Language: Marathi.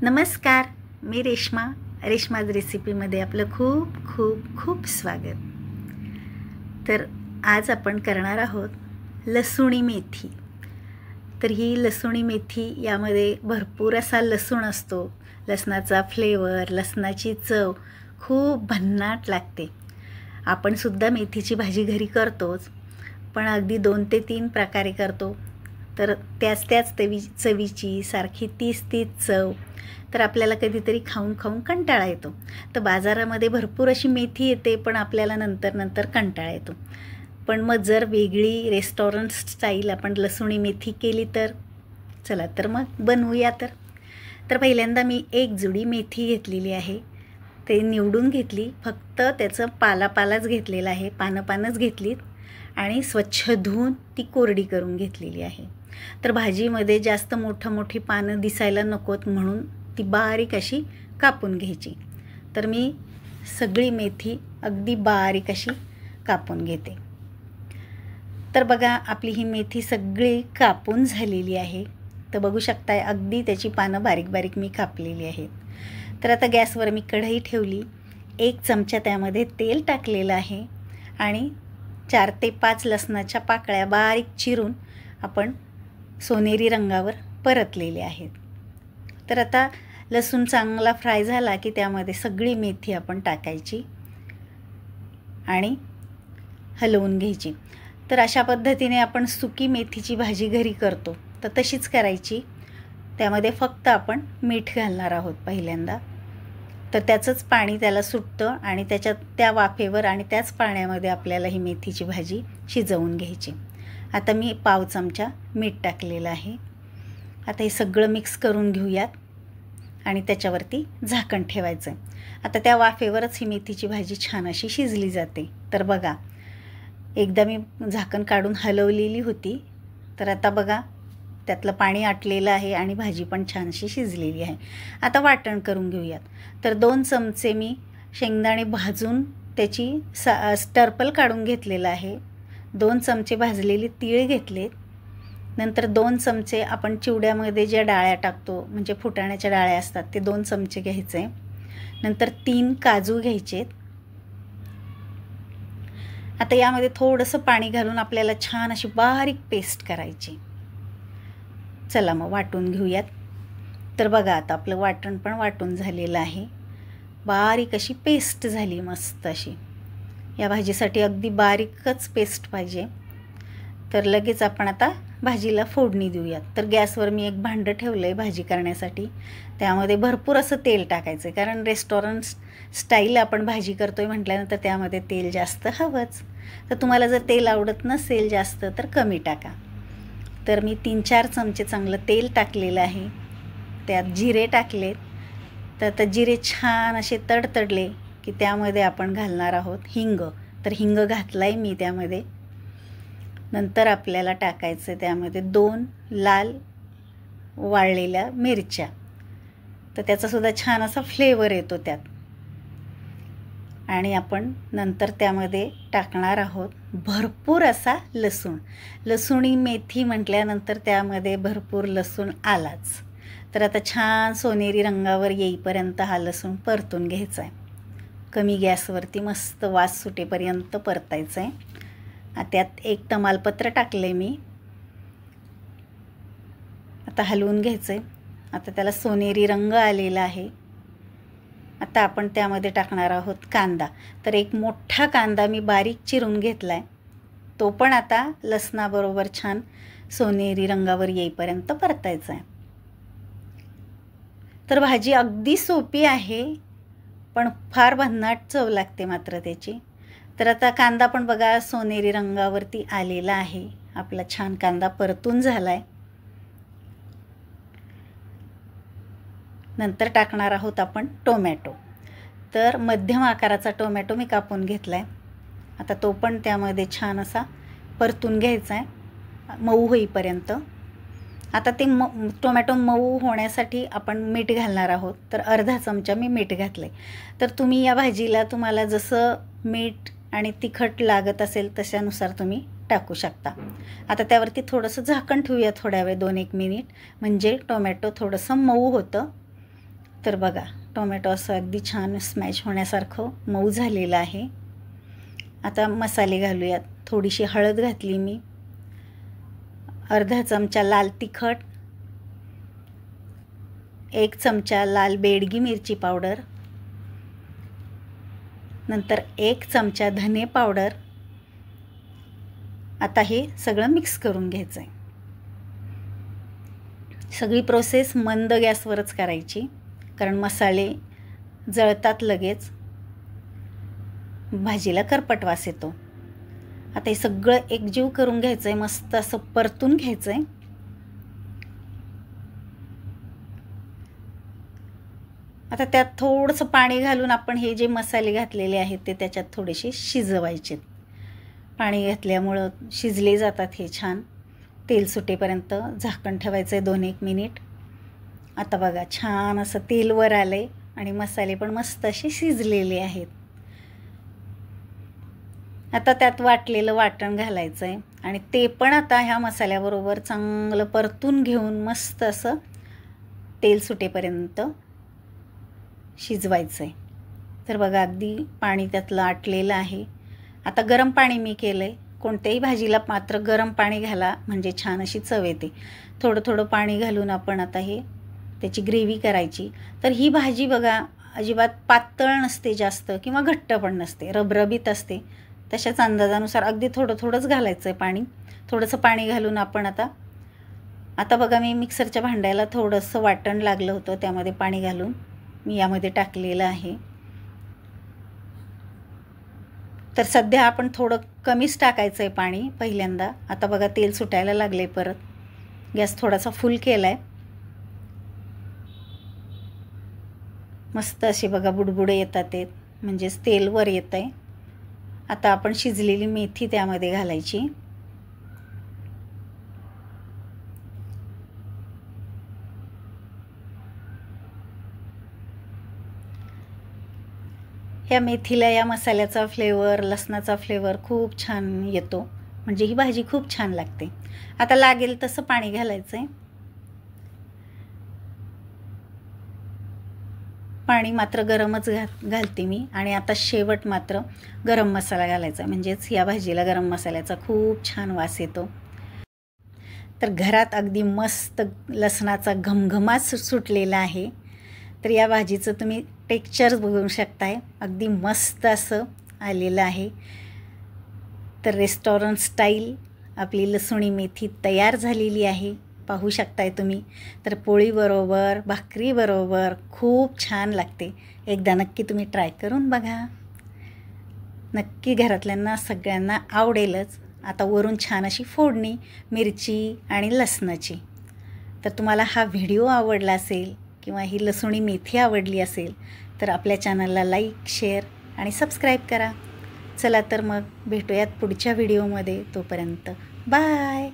नमस्कार, मी रेश्माज रेसिपीमध्ये आपलं खूप खूप खूप स्वागत। तर आज आपण करणार आहोत लसूणी मेथी। तर ही लसूणी मेथी यामध्ये भरपूर असा लसूण असतो। लसणाचा फ्लेवर, लसणाची चव खूप भन्नाट लागते। आपण सुद्धा मेथीची भाजी घरी करतोच, पण अगदी 2 ते 3 प्रकारे करतो। तर त्याच चवीची सारखी तीच चव तर आपल्याला कधीतरी खाऊन कंटाळा येतो। तर बाजारामध्ये भरपूर अशी मेथी येते, पण आपल्याला नंतर कंटाळा येतो। पण मग जर वेगळी रेस्टॉरंट स्टाईल आपण लसूणी मेथी केली तर चला तर मग बनवूया। तर पहिल्यांदा मी 1 जुडी मेथी घेतलेली आहे। ते निवडून घेतली, फक्त त्याचं पालाच घेतलेला आहे, पानंच घेतलीत आणि स्वच्छ धुवून ती कोरडी करून घेतलेली आहे। तर भाजीमध्ये जास्त मोठी पानं दिसायला नकोत म्हणून ती बारीक अशी कापून घ्यायची। तर मी सगळी मेथी अगदी बारीक अशी कापून घेते। तर बघा, आपली ही मेथी सगळी कापून झालेली आहे। तर बघू शकताय, अगदी त्याची पानं बारीक मी कापलेली आहेत। तर आता गॅसवर मी कढई ठेवली, 1 चमचा त्यामध्ये तेल टाकलेलं आहे आणि 4 ते 5 लसणाच्या पाकळ्या बारीक चिरून आपण सोनेरी रंगावर परतलेले आहेत। तर आता लसूण चांगला फ्राय झाला की त्यामध्ये सगळी मेथी आपण टाकायची आणि हलवून घ्यायची। तर अशा पद्धतीने आपण सुकी मेथीची भाजी घरी करतो, तर तशीच करायची। त्यामध्ये फक्त आपण मीठ घालणार आहोत पहिल्यांदा। तर त्याचंच पाणी त्याला सुटतं आणि त्या वाफेवर आणि त्याच पाण्यामध्ये आपल्याला ही मेथीची भाजी शिजवून घ्यायची। आता मी पाव चमचा मीठ टाकलेलं आहे। आता हे सगळं मिक्स करून घेऊयात आणि त्याच्यावरती झाकण ठेवायचं। आता त्या वाफेवरच ही मेथीची भाजी छान अशी शिजली जाते। तर बघा, एकदा मी झाकण काढून हलवलेली होती, तर आता बघा त्यातलं पाणी आटलेलं आहे आणि भाजी पण छान अशी शिजलेली आहे। आता वाटण करून घेऊयात। तर 2 चमचे मी शेंगदाणे भाजून त्याची टर्पल काढून घेतलेलं आहे। 2 चमचे भाजलेली तीळ घेतले। नंतर 2 चमचे आपण चिवड्यामध्ये ज्या डाळ्या टाकतो, म्हणजे फुटाण्याच्या डाळ्या असतात, ते 2 चमचे घ्यायचे। नंतर 3 काजू घ्यायचे। आता यामध्ये थोडंसं पाणी घालून आपल्याला छान अशी बारीक पेस्ट करायची। चला मग वाटून घेऊयात। तर बघा, आता आपलं वाटण पण वाटून झालेलं आहे। बारीक अशी पेस्ट झाली मस्त अशी। या भाजीसाठी अगदी बारीकच पेस्ट पाहिजे। तर लगेच आपण आता भाजीला फोडणी देऊयात। तर गॅसवर मी एक भांडं ठेवलं आहे भाजी करण्यासाठी। त्यामध्ये भरपूर असं तेल टाकायचं आहे, कारण रेस्टॉरंट स्टाईल आपण भाजी करतोय म्हटल्यानंतर त्यामध्ये तेल जास्त हवंच। तर तुम्हाला जर तेल आवडत नसेल जास्त तर कमी टाका। तर मी 3-4 चमचे चांगलं तेल टाकलेलं आहे। त्यात जिरे टाकलेत। तर आता जिरे छान असे तडतडले की त्यामध्ये आपण घालणार आहोत हिंग। तर हिंग घातला आहे मी त्यामध्ये। नंतर आपल्याला टाकायचं त्यामध्ये 2 लाल वाळलेल्या मिरच्या। तर त्याचासुद्धा छान असा फ्लेवर येतो त्यात। आणि आपण नंतर त्यामध्ये टाकणार आहोत भरपूर असा लसूण। लसूणी मेथी म्हटल्यानंतर त्यामध्ये भरपूर लसूण आलाच। तर आता छान सोनेरी रंगावर येईपर्यंत हा लसूण परतून घ्यायचा आहे। कमी गॅसवरती मस्त वास सुटेपर्यंत परतायचं आहे। त्यात 1 तमालपत्र टाकले मी। आता हलवून घ्यायचं आहे। आता त्याला सोनेरी रंग आलेला आहे। आता आपण त्यामध्ये टाकणार आहोत कांदा। तर 1 मोठा कांदा मी बारीक चिरून घेतला आहे। तो पण आता लसणाबरोबर छान सोनेरी रंगावर येईपर्यंत परतायचा आहे। तर भाजी अगदी सोपी आहे, पण फार भन्नाट चव लागते मात्र त्याची। तर आता कांदा पण बघा सोनेरी रंगावरती आलेला आहे। आपला छान कांदा परतून झाला आहे। नंतर टाकणार आहोत आपण टोमॅटो। तर मध्यम आकाराचा टोमॅटो मी कापून घेतला आहे। आता तो पण त्यामध्ये छान असा परतून घ्यायचा आहे मऊ होईपर्यंत। आता ते टोमॅटो मऊ होण्यासाठी आपण मीठ घालणार आहोत। तर अर्धा चमचा मी मीठ घातलं आहे। तर तुम्ही या भाजीला तुम्हाला जसं मीठ आणि तिखट लागत असेल तशानुसार तुम्ही टाकू शकता। आता त्यावरती थोडंसं झाकण ठेवूया थोड्या वेळ, 2-1 मिनिट, म्हणजे टोमॅटो थोडंसं मऊ होतं तर बघा टोमॅटो असं अगदी छान स्मॅश होण्यासारखं मऊ झालेलं आहे. आता मसाले घालूयात. थोडीशी हळद घातली मी, अर्धा चमचा लाल तिखट, 1 चमचा लाल बेडगी मिरची पावडर, नंतर 1 चमचा धने पावडर. आता हे सगळं मिक्स करून घ्यायचं आहे. सगळी प्रोसेस मंद गॅसवरच करायची, कारण मसाले जळतात लगेच, भाजीला करपट वास येतो. आता हे सगळं एकजीव करून घ्यायचं आहे, मस्त असं परतून घ्यायचं आहे. आता त्यात थोडंसं पाणी घालून आपण हे जे मसाले घातलेले आहेत ते त्याच्यात थोडेसे शिजवायचे. पाणी घातल्यामुळं शिजले जातात हे छान. तेल सुटेपर्यंत झाकण ठेवायचं आहे 2-1 मिनिट. आता बघा छान असं तेल वर आलं आहे आणि मसाले पण मस्त असे शिजलेले आहेत. आता त्यात वाटलेलं वाटण घालायचं आहे आणि ते पण आता ह्या मसाल्याबरोबर चांगलं परतून घेऊन मस्त असं तेल सुटेपर्यंत शिजवायचं आहे. तर बघा अगदी पाणी त्यातलं आटलेलं आहे. आता गरम पाणी मी केलं आहे. कोणत्याही भाजीला मात्र गरम पाणी घाला, म्हणजे छान अशी चव येते. थोडं थोडं पाणी घालून आपण आता हे त्याची ग्रेव्ही करायची. तर ही भाजी बघा अजिबात पातळ नसते जास्त किंवा घट्ट पण नसते, रबरबीत असते. तशाच अंदाजानुसार अगदी थोडं थोडंच घालायचं आहे पाणी. थोडंसं पाणी घालून आपण आता बघा मी मिक्सरच्या भांड्याला थोडंसं वाटण लागलं होतं, त्यामध्ये पाणी घालून मी यामध्ये टाकलेलं आहे. तर सध्या आपण थोडं कमीच टाकायचं आहे पाणी पहिल्यांदा. आता बघा तेल सुटायला लागले, परत गॅस थोडासा फुल केला आहे. मस्त असे बघा बुडबुडे येतात ते, म्हणजेच तेल वर येतं आहे. आता आपण शिजलेली मेथी त्यामध्ये घालायची. ह्या मेथीला या मसाल्याचा फ्लेवर, लसणाचा फ्लेवर खूप छान येतो, म्हणजे ही भाजी खूप छान लागते. आता लागेल तसं पाणी घालायचं आहे. पाणी मात्र गरमच घालते मी. आणि आता शेवट मात्र गरम मसाला घालायचा, म्हणजेच या भाजीला गरम मसाल्याचा खूप छान वास येतो. तर घरात अगदी मस्त लसणाचा घमघमाट सुटलेला आहे. तर या भाजीचं तुम्ही टेक्स्चर बघू शकताय, अगदी मस्त असं आलेलं आहे. तर रेस्टॉरंट स्टाईल आपली लसूणी मेथी तयार झालेली आहे, पाहू शकताय तुम्ही. तर पोळीबरोबर, भाकरीबरोबर खूप छान लागते. एकदा नक्की तुम्ही ट्राय करून बघा. नक्की घरातल्यांना सगळ्यांना आवडेलच. आता वरून छान अशी फोडणी मिरची आणि लसणाची. तर तुम्हाला हा व्हिडिओ आवडला असेल किंवा ही लसूणी मेथी आवडली असेल तर आपल्या चॅनलला लाईक, शेअर आणि सबस्क्राईब करा. चला तर मग भेटूयात पुढच्या व्हिडिओमध्ये. तोपर्यंत बाय.